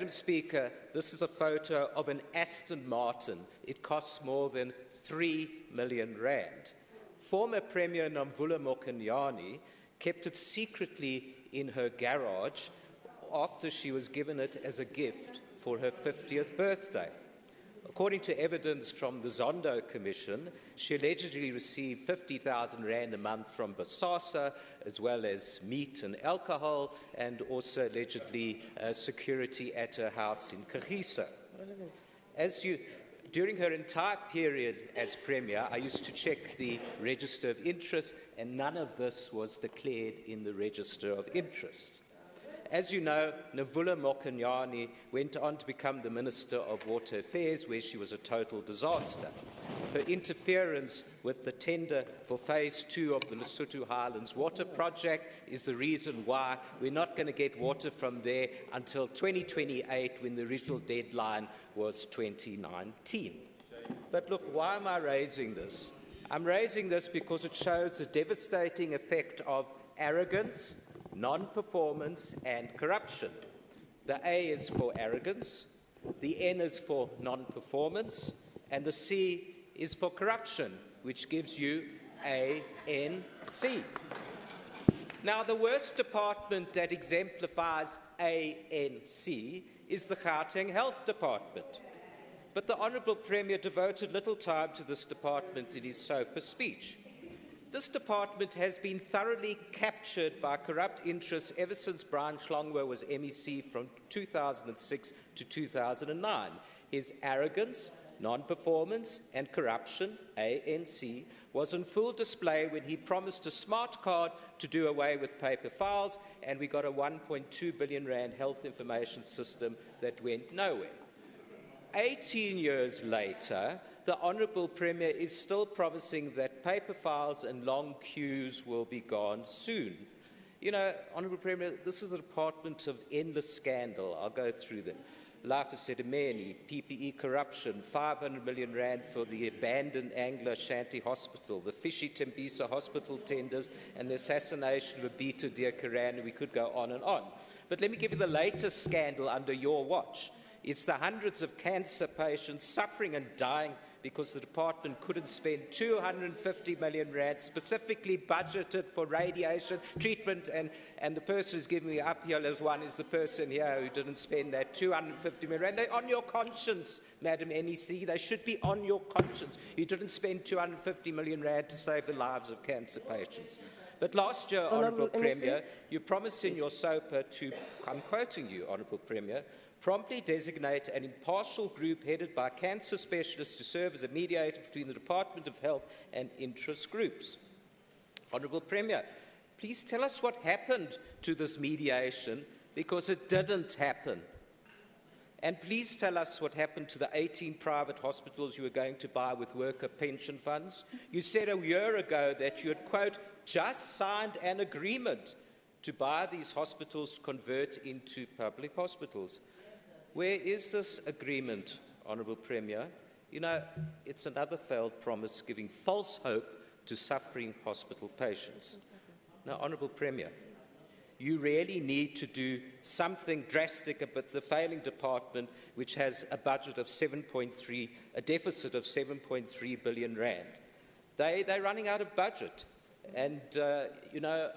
Madam Speaker, this is a photo of an Aston Martin. It costs more than 3 million rand. Former Premier Nomvula Mokonyane kept it secretly in her garage after she was given it as a gift for her 50th birthday. According to evidence from the Zondo Commission, she allegedly received 50,000 rand a month from Bosasa, as well as meat and alcohol, and also allegedly security at her house in Kagiso. During her entire period as Premier, I used to check the Register of Interest, and none of this was declared in the Register of Interest. As you know, Nomvula Mokonyane went on to become the Minister of Water Affairs, where she was a total disaster. Her interference with the tender for Phase 2 of the Lesotho Highlands Water Project is the reason why we're not going to get water from there until 2028, when the original deadline was 2019. But look, why am I raising this? I'm raising this because it shows the devastating effect of arrogance, non-performance and corruption. The A is for arrogance, the N is for non-performance, and the C is for corruption, which gives you ANC. Now, the worst department that exemplifies ANC is the Gauteng Health Department. But the Honourable Premier devoted little time to this department in his sober speech. This department has been thoroughly captured by corrupt interests ever since Brian Schlongwa was MEC from 2006 to 2009. His arrogance, non-performance and corruption, ANC, was on full display when he promised a smart card to do away with paper files, and we got a 1.2 billion rand health information system that went nowhere. 18 years later, the Honourable Premier is still promising that paper files and long queues will be gone soon. You know, Honourable Premier, this is a department of endless scandal. I'll go through them. Life of Sedimeni, PPE corruption, 500 million rand for the abandoned Anglo-Ashanti Hospital, the Fishy Tembisa hospital tenders, and the assassination of Abita Diakarani. We could go on and on. But let me give you the latest scandal under your watch. It's the hundreds of cancer patients suffering and dying because the department couldn't spend 250 million rand specifically budgeted for radiation treatment, and the person who's giving me up here as one is the person here who didn't spend that 250 million rand. They're on your conscience, Madam NEC. They should be on your conscience. You didn't spend 250 million rand to save the lives of cancer patients. But last year, Honourable Premier, you promised in your SOPA to, I'm quoting you, Honourable Premier, promptly designate an impartial group headed by cancer specialists to serve as a mediator between the Department of Health and interest groups. Honourable Premier, please tell us what happened to this mediation, because it didn't happen. And please tell us what happened to the 18 private hospitals you were going to buy with worker pension funds. You said a year ago that you had, quote, just signed an agreement to buy these hospitals to convert into public hospitals. Where is this agreement, Honourable Premier? You know, it's another failed promise giving false hope to suffering hospital patients. Now, Honourable Premier, you really need to do something drastic about the failing department, which has a budget of a deficit of 7.3 billion rand. They're running out of budget. And, you know,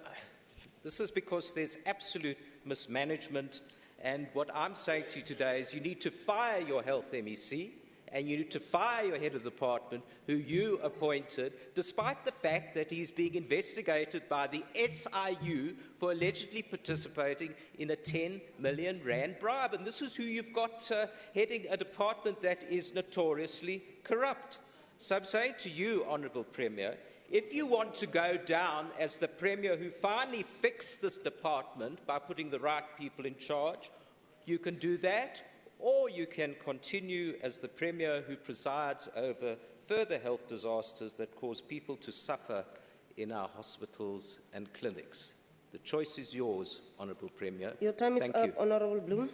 this is because there's absolute mismanagement. And what I'm saying to you today is you need to fire your health MEC, and you need to fire your head of the department, who you appointed, despite the fact that he's being investigated by the SIU for allegedly participating in a 10 million rand bribe. And this is who you've got heading a department that is notoriously corrupt. So I'm saying to you, Honourable Premier, if you want to go down as the Premier who finally fixed this department by putting the right people in charge, you can do that, or you can continue as the Premier who presides over further health disasters that cause people to suffer in our hospitals and clinics. The choice is yours, Honourable Premier. Your time is up, Honourable Bloem.